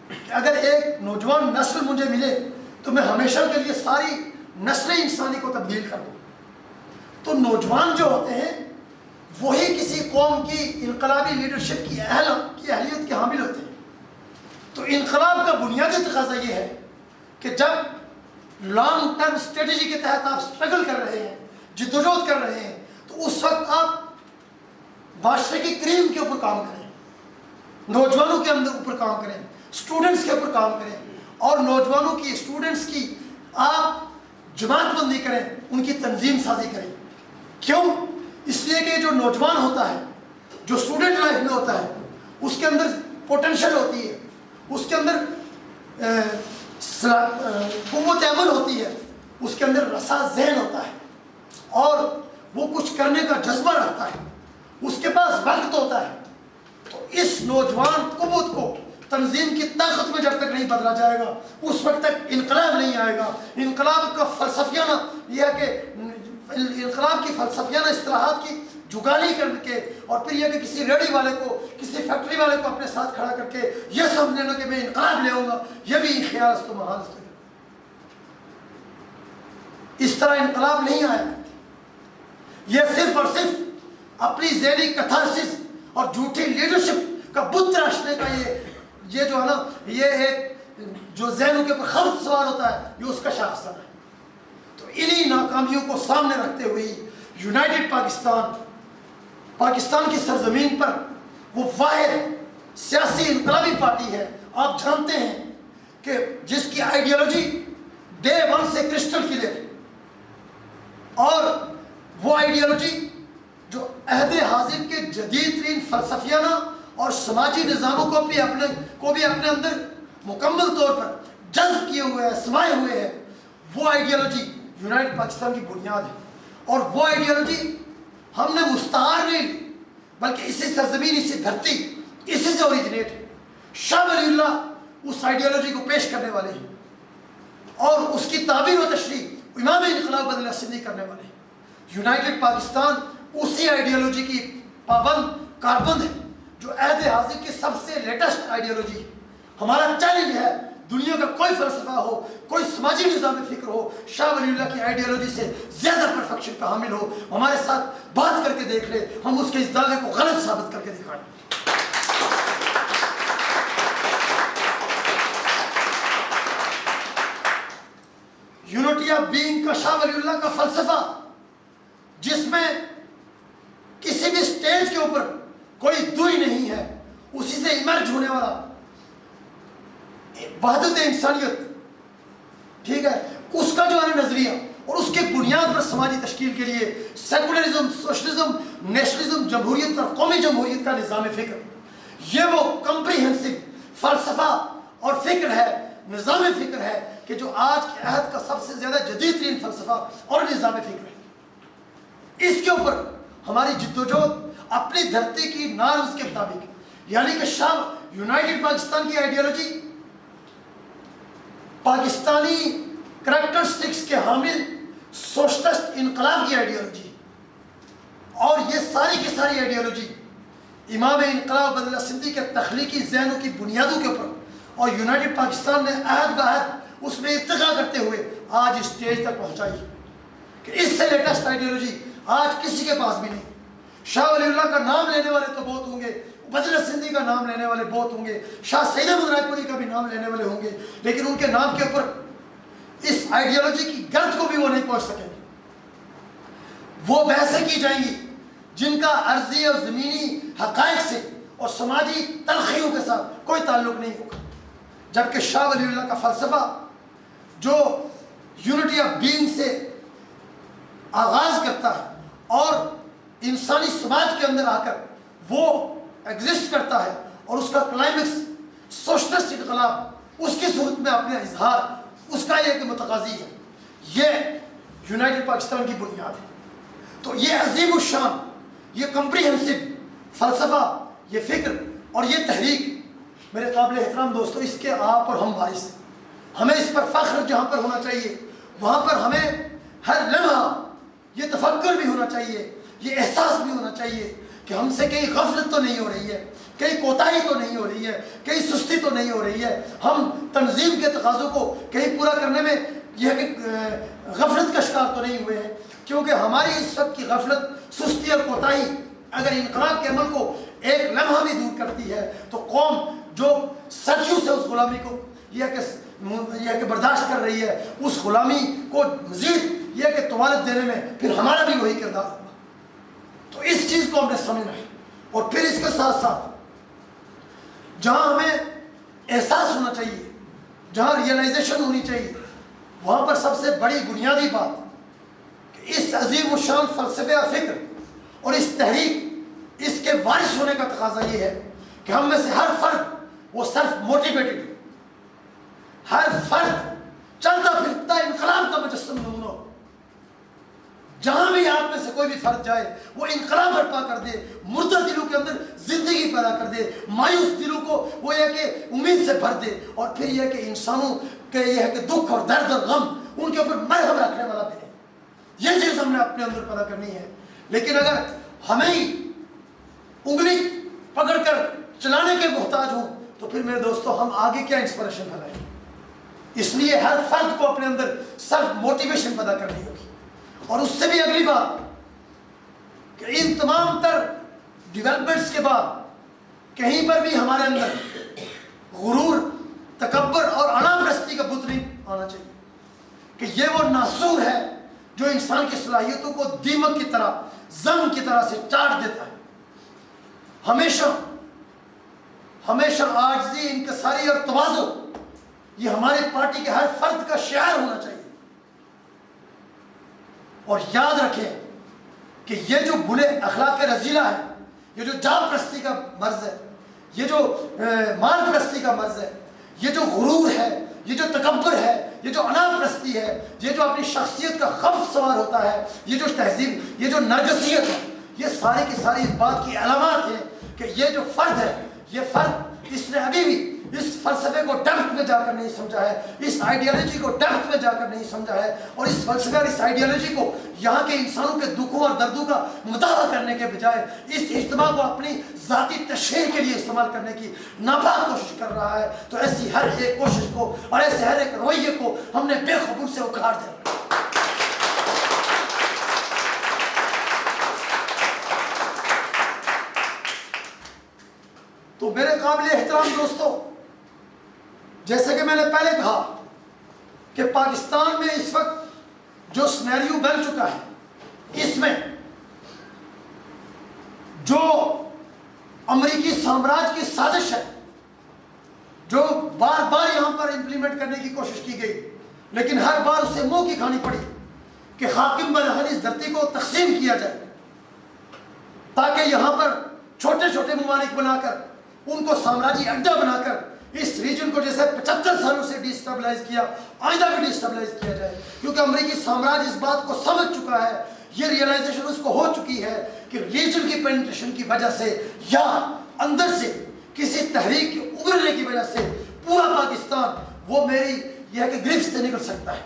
کہ اگر ایک نوجوان نسل مجھے ملے تو میں ہمیشہ کے لیے ساری نسل انسانی کو تبدیل کر دوں. تو نوجوان جو ہوتے ہیں وہی کسی قوم کی انقلابی لیڈرشپ کی اہلیت کے حامل ہوتے ہیں. تو انقلاب کا بنیادی تقاضا یہ ہے کہ جب لانگ ٹرم اسٹریٹجی کے تحت آپ اسٹرگل کر رہے ہیں، جدوجہد کر رہے ہیں، تو اس وقت آپ معاشرے کی کریم کے اوپر کام کریں، نوجوانوں کے اندر اوپر کام کریں، اسٹوڈنٹس کے اوپر کام کریں، اور نوجوانوں کی، اسٹوڈنٹس کی آپ جماعت بندی کریں، ان کی تنظیم سازی کریں. کیوں؟ اس لیے کہ جو نوجوان ہوتا ہے، جو اسٹوڈنٹ لائف میں ہوتا ہے، اس کے اندر پوٹینشل ہوتی ہے، اس کے اندر قوت عمل ہوتی ہے، اس کے اندر رسا ذہن ہوتا ہے، اور وہ کچھ کرنے کا جذبہ رکھتا ہے، اس کے پاس وقت ہوتا ہے. تو اس نوجوان قوت کو تنظیم کی طاقت میں جب تک نہیں بدلا جائے گا، اس وقت تک انقلاب نہیں آئے گا. انقلاب کا فلسفیانہ یہ ہے کہ انقلاب کی فلسفیانہ اصطلاحات کی جگالی کر کے، اور پھر یہ کہ کسی ریڑھی والے کو، کسی فیکٹری والے کو اپنے ساتھ کھڑا کر کے یہ سمجھ لینا کہ میں انقلاب لے آؤں گا، یہ بھی خیال است و محال است. اس طرح انقلاب نہیں آیا. یہ صرف اور صرف اپنی ذہنی کتھارسس اور جھوٹی لیڈرشپ کا بت تراشنے کا یہ جو ہے نا، یہ ایک جو ذہنوں کے اوپر خبط سوار ہوتا ہے، یہ اس کا شاخصہ ہے. تو انہی ناکامیوں کو سامنے رکھتے ہوئے یونائٹڈ پاکستان کی سرزمین پر وہ واحد سیاسی انقلابی پارٹی ہے. آپ جانتے ہیں کہ جس کی آئیڈیالوجی ڈے ون سے کرسٹل کلیئر، اور وہ آئیڈیالوجی جو عہد حاضر کے جدید ترین فلسفیانہ اور سماجی نظاموں کو بھی اپنے اندر مکمل طور پر جذب کیے ہوئے ہیں، سمائے ہوئے ہیں، وہ آئیڈیالوجی یونائٹڈ پاکستان کی بنیاد ہے. اور وہ آئیڈیالوجی ہم نے مستعار نہیں لی، بلکہ اسی سرزمین، اسی دھرتی، اسی سے اوریجنیٹ ہے. شاہ ولی اللہ اس آئیڈیالوجی کو پیش کرنے والے ہیں، اور اس کی تعبیر و تشریح امام انقلاب بدر سندھی کرنے والے ہیں. یونائٹڈ پاکستان اسی آئیڈیالوجی کی پابند کاربند ہے جو عہد حاضر کی سب سے لیٹسٹ آئیڈیالوجی ہے. ہمارا چیلنج ہے، دنیا کا کوئی فلسفہ ہو، کوئی سماجی نظام فکر ہو، شاہ ولی اللہ کی آئیڈیالوجی سے زیادہ پرفیکشن کا حامل ہو، ہمارے ساتھ بات کر کے دیکھ لے، ہم اس کے اس دعوے کو غلط ثابت کر کے دکھائیں. یونٹی آف بینگ کا شاہ ولی اللہ کا فلسفہ، جس میں کسی بھی سٹیج کے اوپر کوئی دوئی نہیں ہے، اسی سے ایمرج ہونے والا وحدت انسانیت، ٹھیک ہے، اس کا جو ہے نظریہ، اور اس کے بنیاد پر سماجی تشکیل کے لیے سیکولرزم، سوشلزم، نیشنلزم، جمہوریت اور قومی جمہوریت کا نظام فکر، یہ وہ کمپریہنسو فلسفہ اور فکر ہے، نظام فکر ہے کہ جو آج کے عہد کا سب سے زیادہ جدید ترین فلسفہ اور نظام فکر ہے. اس کے اوپر ہماری جدوجہد اپنی دھرتی کی نارمز کے مطابق، یعنی کہ یونائٹڈ پاکستان کی آئیڈیالوجی پاکستانی کریکٹرسٹکس کے حامل سوشلسٹ انقلاب کی آئیڈیالوجی، اور یہ ساری کی ساری آئیڈیالوجی امام انقلاب بدر سندھی کے تخلیقی ذہنوں کی بنیادوں کے اوپر، اور یونائٹڈ پاکستان نے عہد بعہد اس میں ارتقا کرتے ہوئے آج اس اسٹیج تک پہنچائی کہ اس سے لیٹسٹ آئیڈیالوجی آج کسی کے پاس بھی نہیں. شاہ ولی اللہ کا نام لینے والے تو بہت ہوں گے، بدر سندھی کا نام لینے والے بہت ہوں گے، شاہ سید احمد رائے پوری کا بھی نام لینے والے ہوں گے، لیکن ان کے نام کے اوپر اس آئیڈیالوجی کی گرد کو بھی وہ نہیں پہنچ سکیں گے. وہ بحثیں کی جائیں گی جن کا عرضی اور زمینی حقائق سے اور سماجی تلخیوں کے ساتھ کوئی تعلق نہیں ہوگا. جبکہ شاہ ولی اللہ کا فلسفہ جو یونٹی آف بینگ سے آغاز کرتا ہے اور انسانی سماج کے اندر آ کر وہ ایگزسٹ کرتا ہے، اور اس کا کلائمیکس سوشلسٹ انقلاب اس کی صورت میں اپنے اظہار اس کا ایک متقاضی ہے. یہ یونائٹڈ پاکستان کی بنیاد ہے. تو یہ عظیم الشان، یہ کمپریہنسو فلسفہ یہ فکر اور یہ تحریک میرے قابل احترام دوستو، اس کے آپ اور ہم وارث ہیں. ہمیں اس پر فخر جہاں پر ہونا چاہیے وہاں پر ہمیں ہر لمحہ یہ تفکر بھی ہونا چاہیے، یہ احساس بھی ہونا چاہیے کہ ہم سے کہیں غفلت تو نہیں ہو رہی ہے، کہیں کوتاہی تو نہیں ہو رہی ہے، کہیں سستی تو نہیں ہو رہی ہے. ہم تنظیم کے تقاضوں کو کہیں پورا کرنے میں یہ ہے کہ غفلت کا شکار تو نہیں ہوئے ہیں. کیونکہ ہماری اس وقت کی غفلت، سستی اور کوتاہی اگر انقلاب کے عمل کو ایک لمحہ بھی دور کرتی ہے تو قوم جو صدیوں سے اس غلامی کو یہ کہ برداشت کر رہی ہے، اس غلامی کو مزید یہ کہ طوالت دینے میں پھر ہمارا بھی وہی کردار ہوگا. تو اس چیز کو ہم نے سمجھنا ہے. اور پھر اس کے ساتھ ساتھ جہاں ہمیں احساس ہونا چاہیے، جہاں ریئلائزیشن ہونی چاہیے، وہاں پر سب سے بڑی بنیادی بات کہ اس عظیم الشان فلسفے اور فکر اور اس تحریک، اس کے وارث ہونے کا تقاضا یہ ہے کہ ہم میں سے ہر فرد وہ سیلف موٹیویٹڈ، ہر فرد چلتا پھرتا انقلاب کا مجسم نمونہ ہو. جہاں بھی آپ میں سے کوئی بھی فرد جائے وہ انقلاب برپا کر دے، مردہ دلوں کے اندر زندگی پیدا کر دے، مایوس دلوں کو وہ یہ کہ امید سے بھر دے، اور پھر یہ کہ انسانوں کے یہ ہے کہ دکھ اور درد اور غم ان کے اوپر مرہم رکھنے والا بنے. یہ چیز ہم نے اپنے اندر پیدا کرنی ہے. لیکن اگر ہمیں ہی انگلی پکڑ کر چلانے کے محتاج ہوں تو پھر میرے دوستو ہم آگے کیا انسپریشن پھیلائیں. اس لیے ہر فرد کو اپنے اندر سیلف موٹیویشن پیدا کرنی ہوگی. اور اس سے بھی اگلی بات کہ ان تمام تر ڈیولپمنٹس کے بعد کہیں پر بھی ہمارے اندر غرور، تکبر اور انا پرستی کا بت نہیں آنا چاہیے کہ یہ وہ ناسور ہے جو انسان کی صلاحیتوں کو دیمک کی طرح، زنگ کی طرح سے چاٹ دیتا ہے. ہمیشہ ہمیشہ عاجزی، انکساری اور تواضع یہ ہماری پارٹی کے ہر فرد کا شعار ہونا چاہیے. اور یاد رکھیں کہ یہ جو برے اخلاق رذیلہ ہے، یہ جو جان پرستی کا مرض ہے، یہ جو مال پرستی کا مرض ہے، یہ جو غرور ہے، یہ جو تکبر ہے، یہ جو انا پرستی ہے، یہ جو اپنی شخصیت کا خبض سوار ہوتا ہے، یہ جو تہذیب، یہ جو نرجسیت ہے، یہ ساری کی ساری اس بات کی علامات ہیں کہ یہ جو فرد ہے، یہ فرد اس نے ابھی بھی اس فلسفے کو ڈیپتھ میں جا کر نہیں سمجھا ہے، اس آئیڈیالوجی کو ڈیپتھ میں جا کر نہیں سمجھا ہے، اور اس فلسفے اور اس آئیڈیالوجی کو یہاں کے انسانوں کے دکھوں اور دردوں کا مطالعہ کرنے کے بجائے اس اجتماع کو اپنی ذاتی تشہیر کے لیے استعمال کرنے کی ناپاک کوشش کر رہا ہے. تو ایسی ہر ایک کوشش کو اور ایسے ہر ایک رویے کو ہم نے بے خبر سے اکھاڑ دیا. تو میرے قابل احترام دوستو، جیسے کہ میں نے پہلے کہا کہ پاکستان میں اس وقت جو سینیریو بن چکا ہے، اس میں جو امریکی سامراج کی سازش ہے، جو بار بار یہاں پر امپلیمنٹ کرنے کی کوشش کی گئی لیکن ہر بار اسے منہ کی کھانی پڑی کہ حاکم برحق اس دھرتی کو تقسیم کیا جائے تاکہ یہاں پر چھوٹے چھوٹے ممالک بنا کر ان کو سامراجی اڈا بنا کر اس ریجن کو جیسے 75 سالوں سے ڈی اسٹیبلائز کیا، آئندہ بھی ڈی اسٹیبلائز کیا جائے. کیونکہ امریکی سامراج اس بات کو سمجھ چکا ہے، یہ ریئلائزیشن اس کو ہو چکی ہے کہ ریجن کی پینٹریشن کی وجہ سے یا اندر سے کسی تحریک کے ابھرنے کی وجہ سے پورا پاکستان وہ میری یہ ہے کہ گرفت سے نکل سکتا ہے.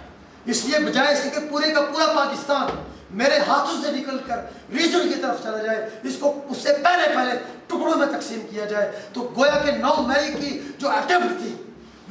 اس لیے بجائے اس کے کہ پورے کا پورا پاکستان میرے ہاتھوں سے نکل کر ریجن کی طرف چلا جائے، اس کو اس سے پہلے ٹکڑوں میں تقسیم کیا جائے. تو گویا کہ 9 مئی کی جو اٹیمپٹ تھی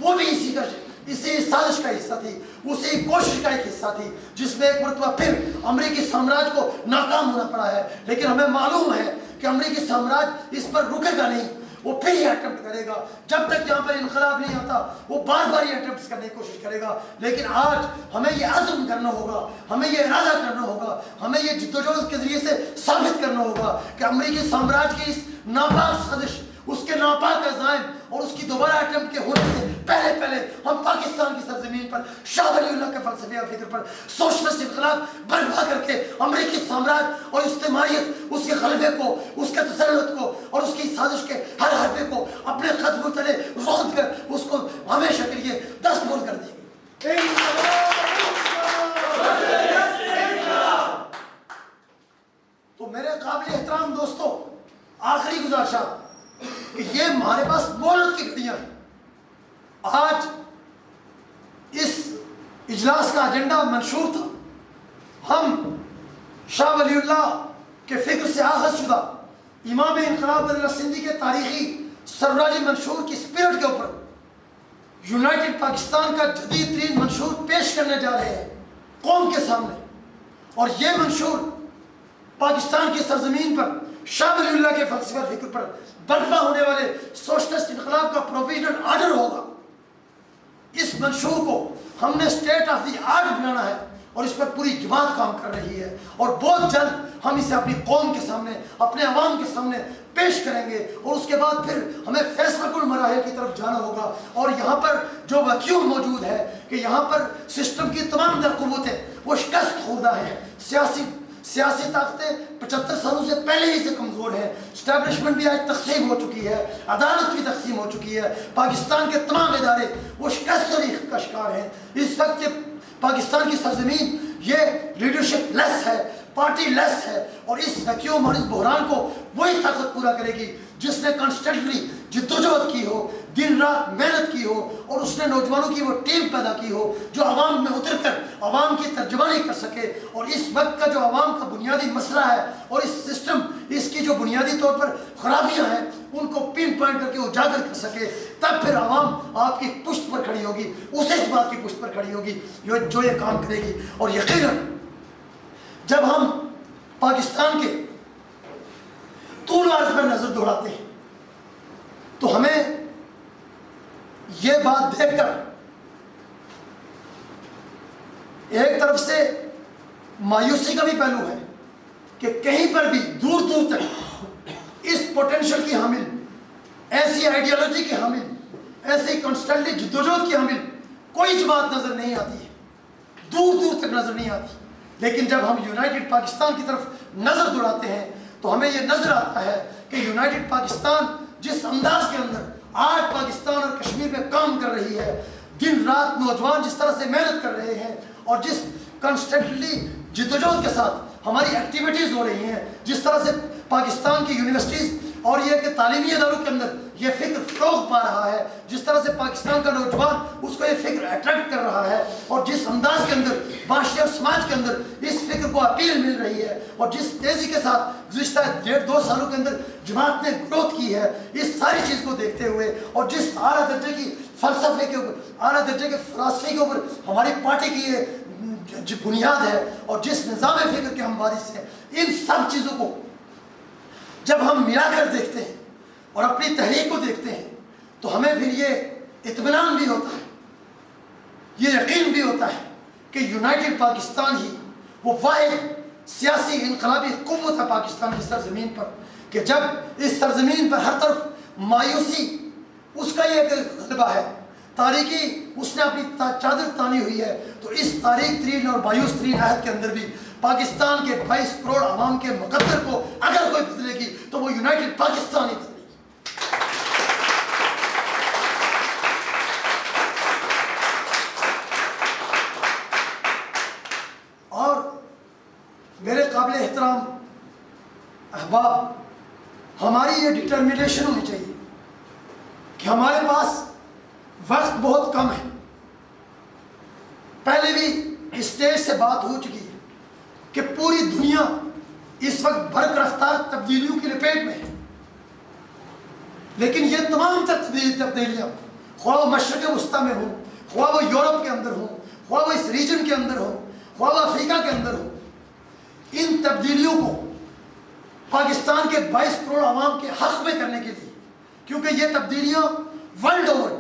وہ بھی اسی سازش کا حصہ تھی، اسی کوشش کا ایک حصہ تھی جس میں ایک مرتبہ پھر امریکی سامراج کو ناکام ہونا پڑا ہے. لیکن ہمیں معلوم ہے کہ امریکی سامراج اس پر رکے گا نہیں، وہ پھر ہی اٹیمپٹ کرے گا. جب تک یہاں پر انقلاب نہیں آتا وہ بار بار یہ اٹیمپٹس کرنے کی کوشش کرے گا. لیکن آج ہمیں یہ عزم کرنا ہوگا، ہمیں یہ ارادہ کرنا ہوگا، ہمیں یہ جدوجہد کے ذریعے سے ثابت کرنا ہوگا کہ امریکی سامراج کی اس ناپاک سازش، اس کے ناپاک عزائم اور اس کی دوبارہ اٹیمپٹ کے ہونے سے پہلے ہم پاکستان کی سرزمین پر شاہ ولی اللہ کے فلسفے اور فکر پر سوشلسٹ انقلاب برپا کر کے امریکی سامراج اور استعماریت، اس کے غلبے کو، اس کے تسلط کو اور اس کی سازش کے ہر حربے کو اپنے قدموں تلے روند کر اس کو ہمیشہ کے لیے دستمول کر دیں گے. تو میرے قابل احترام دوستو، آخری گزارشات اجلاس کا ایجنڈا منشور تھا. ہم شاہ ولی اللہ کے فکر سے آغاز شدہ امام انقلاب ولی اللہ سندھی کے تاریخی سربراجی منشور کی اسپرٹ کے اوپر یونائٹڈ پاکستان کا جدید ترین منشور پیش کرنے جا رہے ہیں قوم کے سامنے. اور یہ منشور پاکستان کی سرزمین پر شاہ ولی اللہ کے فلسفہ فکر پر برپا ہونے والے سوشلسٹ انقلاب کا پروویژنل آرڈر ہوگا. اس منشور کو ہم نے اسٹیٹ آف دی آرٹ بنانا ہے اور اس پر پوری جماعت کام کر رہی ہے اور بہت جلد ہم اسے اپنی قوم کے سامنے اپنے عوام کے سامنے پیش کریں گے. اور اس کے بعد پھر ہمیں فیصلہ کن مراحل کی طرف جانا ہوگا. اور یہاں پر جو ویکیوم موجود ہے کہ یہاں پر سسٹم کی تمام در قوتیں وہ شکست خوردہ ہیں. سیاسی طاقتیں 75 سالوں سے پہلے ہی سے کمزور ہیں. اسٹیبلشمنٹ بھی آج تقسیم ہو چکی ہے, عدالت بھی تقسیم ہو چکی ہے. پاکستان کے تمام ادارے وہ شکست کا شکار ہیں. اس وقت کے پاکستان کی سرزمین یہ لیڈرشپ لیس ہے, پارٹی لیس ہے. اور اس ویکیوم اور اس بحران کو وہی طاقت پورا کرے گی جس نے کانسٹنٹلی جدوجہد کی ہو, دن رات محنت کی ہو, اور اس نے نوجوانوں کی وہ ٹیم پیدا کی ہو جو عوام میں اتر کر عوام کی ترجمانی کر سکے. اور اس وقت کا جو عوام کا بنیادی مسئلہ ہے اور اس سسٹم اس کی جو بنیادی طور پر خرابیاں ہیں ان کو پن پوائنٹ کر کے اجاگر کر سکے. تب پھر عوام آپ کی پشت پر کھڑی ہوگی, اسی اس بات کی پشت پر کھڑی ہوگی جو یہ کام کرے گی. اور یقیناً جب ہم پاکستان کے طول عرض پر نظر دوڑاتے ہیں تو ہمیں یہ بات دیکھ کر ایک طرف سے مایوسی کا بھی پہلو ہے کہ کہیں پر بھی دور دور تک اس پوٹینشل کی حامل, ایسی آئیڈیالوجی کی حامل, ایسی کانسٹنٹلی جدوجہد کی حامل کوئی جماعت نظر نہیں آتی ہے, دور دور تک نظر نہیں آتی. لیکن جب ہم یونائٹڈ پاکستان کی طرف نظر دوڑاتے ہیں تو ہمیں یہ نظر آتا ہے کہ یونائٹڈ پاکستان جس انداز کے اندر آج پاکستان اور کشمیر میں کام کر رہی ہے, دن رات نوجوان جس طرح سے محنت کر رہے ہیں اور جس کانسٹنٹلی جدوجہد کے ساتھ ہماری ایکٹیویٹیز ہو رہی ہیں, جس طرح سے پاکستان کی یونیورسٹیز اور یہ کہ تعلیمی اداروں کے اندر یہ فکر فروغ پا رہا ہے, جس طرح سے پاکستان کا نوجوان اس کو یہ فکر اٹریکٹ کر رہا ہے, اور جس انداز کے اندر معاشرے اور سماج کے اندر اس فکر کو اپیل مل رہی ہے, اور جس تیزی کے ساتھ گزشتہ 1.5-2 سالوں کے اندر جماعت نے گروتھ کی ہے, اس ساری چیز کو دیکھتے ہوئے اور جس اعلیٰ درجے کی فلسفے کے اوپر, اعلیٰ درجے کے فلسفے کے اوپر ہماری پارٹی کی یہ بنیاد ہے اور جس نظام فکر کے ہم وارث ہیں, ان سب چیزوں کو جب ہم ملا کر دیکھتے ہیں اور اپنی تحریک کو دیکھتے ہیں تو ہمیں پھر یہ اطمینان بھی ہوتا ہے, یہ یقین بھی ہوتا ہے کہ یونائٹڈ پاکستان ہی وہ واحد سیاسی انقلابی قوت ہے پاکستان کی سرزمین پر, کہ جب اس سرزمین پر ہر طرف مایوسی اس کا یہ غلبہ ہے, تاریخی اس نے اپنی چادر تانی ہوئی ہے, تو اس تاریخ ترین اور مایوس ترین عہد کے اندر بھی پاکستان کے 22 کروڑ عوام کے مقدر کو اگر کوئی بدلے گی تو وہ یونائٹڈ پاکستان ہی بدلے گی. اور میرے قابل احترام احباب, ہماری یہ ڈٹرمنیشن ہونی چاہیے کہ ہمارے پاس وقت بہت کم ہے. پہلے بھی اسٹیج سے بات ہو چکی ہے کہ پوری دنیا اس وقت برق رفتار تبدیلیوں کی لپیٹ میں ہے, لیکن یہ تمام تبدیلیاں خواہ وہ مشرق وسطیٰ میں ہوں, خواہ وہ یورپ کے اندر ہوں, خواہ وہ اس ریجن کے اندر ہوں, خواہ وہ افریقہ کے اندر ہوں, ان تبدیلیوں کو پاکستان کے 22 کروڑ عوام کے حق میں کرنے کے لیے, کیونکہ یہ تبدیلیاں ورلڈ اوور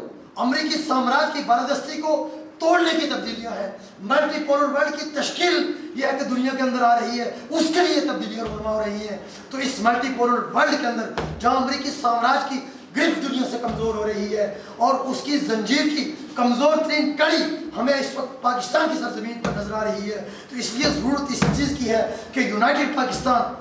امریکی سامراج کی بالادستی کو توڑنے کی تبدیلیاں ہیں, ملٹی پولر ورلڈ کی تشکیل یہ ہے کہ دنیا کے اندر آ رہی ہے, اس کے لیے تبدیلیاں رونما ہو رہی ہیں. تو اس ملٹی پولر ورلڈ کے اندر جہاں امریکی سامراج کی گرفت دنیا سے کمزور ہو رہی ہے اور اس کی زنجیر کی کمزور ترین کڑی ہمیں اس وقت پاکستان کی سرزمین پر نظر آ رہی ہے, تو اس لیے ضرورت اس چیز کی ہے کہ یونائٹڈ پاکستان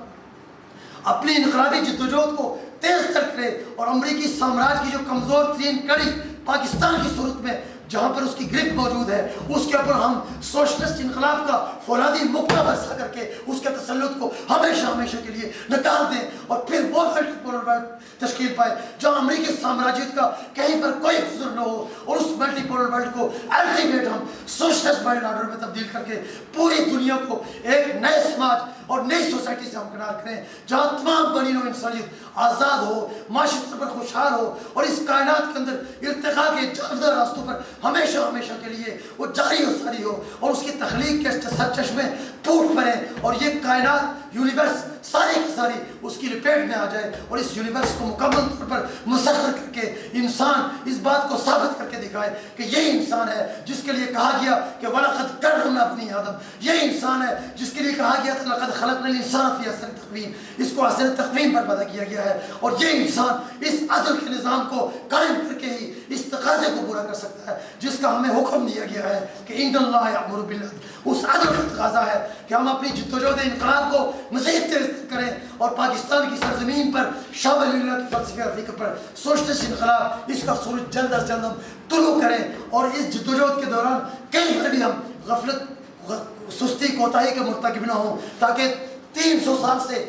اپنی انقلابی جدوجہد کو تیز تر کرے اور امریکی سامراج کی جو کمزور ترین کڑی پاکستان کی صورت میں جہاں پر اس کی گرپ موجود ہے اس کے اوپر ہم سوشلسٹ انقلاب کا فولادی مکہ برسا کر کے اس کے تسلط کو ہمیشہ ہمیشہ کے لیے نکال دیں، اور پھر وہ ملٹی پولر ورلڈ تشکیل پائے جہاں امریکی سامراجیت کا کہیں پر کوئی حضور نہ ہو، اور اس ملٹی پولر ورلڈ کو الٹیمیٹ ہم سوشلسٹ ورلڈ آرڈر میں تبدیل کر کے پوری دنیا کو ایک نئے سماج اور نئی سوسائٹی سے ہمکنار کریں، جہاں تمام بنی نوع انسانیت آزاد ہو، معاشی طور پر خوشحال ہو، اور اس کائنات کے اندر ارتقاء کے جاودہ راستوں پر ہمیشہ ہمیشہ کے لیے وہ جاری و ساری ہو، اور اس کی تخلیق کے سرچشمے پھوٹ پڑیں، اور یہ کائنات یونیورس ساری کی ساری اس کی لپیٹ میں آ جائے، اور اس یونیورس کو مکمل طور پر مسخر کر کے انسان اس بات کو ثابت کر کے دکھائے کہ یہی انسان ہے جس کے لیے کہا گیا کہ وَلَقَدْ كَرَّمْنَا بَنِي آدَمَ، یہی انسان ہے جس کے لیے کہا گیا تھا لَقَدْ خَلَقْنَا الْإِنسَانَ فِي أَحْسَنِ تَقْوِيمٍ، اس کو احسن تقویم پر پیدا کیا گیا ہے، اور یہ انسان اس عدل کے نظام کو قائم کر کے ہی اس تقاضے کو پورا کر سکتا ہے جس کا ہمیں حکم دیا گیا ہے کہ اِنَّ اللَّهَ يَأْمُرُ بِالْعَدْلِ۔ اس عدل کا تقاضا ہے کہ ہم اپنی جدوجہد انقلاب کو مزید تیز کریں، اور پاکستان کی سرزمین پر شاہ ولی اللہ کی فلسفہ افریقہ پر سوشلسٹ انقلاب اس کا سورج جلد از جلد ہم طلوع کریں، اور اس جدوجہد کے دوران کہیں پر بھی ہم غفلت سستی کوتاہی کے مرتکب نہ ہوں، تاکہ 300 سال سے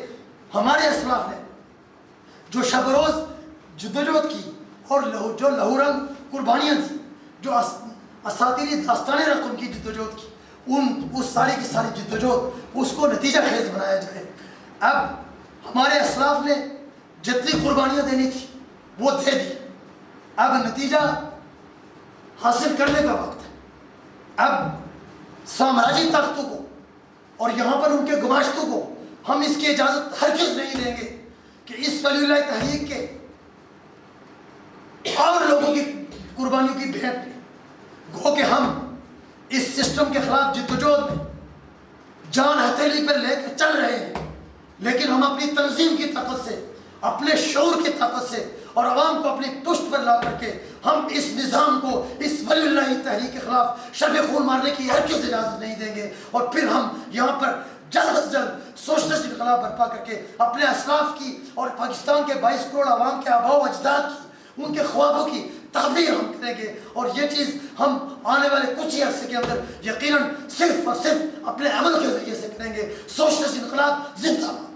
ہمارے اسلاف نے جو شب روز جدوجہد کی اور جو لہو رنگ قربانیاں دی، جو اساطیری داستانیں رقم کی جدوجہد کی، اس ساری کی ساری جدوجہد اس کو نتیجہ خیز بنایا جائے۔ اب ہمارے اسلاف نے جتنی قربانیاں دینی تھی وہ دے دی، اب نتیجہ حاصل کرنے کا وقت ہے۔ اب سامراجی طاقتوں کو اور یہاں پر ان کے گماشتوں کو ہم اس کی اجازت ہرگز نہیں دیں گے کہ اس ولی اللہ تحریک کے اور لوگوں کی قربانیوں کی بھیٹ لیں، گو کہ ہم اس سسٹم کے خلاف جدوجہد میں جان ہتھیلی پر لے کر چل رہے ہیں، لیکن ہم اپنی تنظیم کی طاقت سے، اپنے شعور کی طاقت سے اور عوام کو اپنی پشت پر لا کر کے ہم اس نظام کو، اس ولی اللہ تحریک کے خلاف شب خون مارنے کی ہرگز اجازت نہیں دیں گے، اور پھر ہم یہاں پر جلد از جلد سوشلسٹ انقلاب برپا کر کے اپنے اسلاف کی اور پاکستان کے 22 کروڑ عوام کے آباء و اجداد کی، ان کے خوابوں کی تعبیر ہم کریں گے، اور یہ چیز ہم آنے والے کچھ ہی عرصے کے اندر یقیناً صرف اور صرف اپنے عمل کے ذریعے سے کریں گے۔ سوشلسٹ انقلاب زندہ باد۔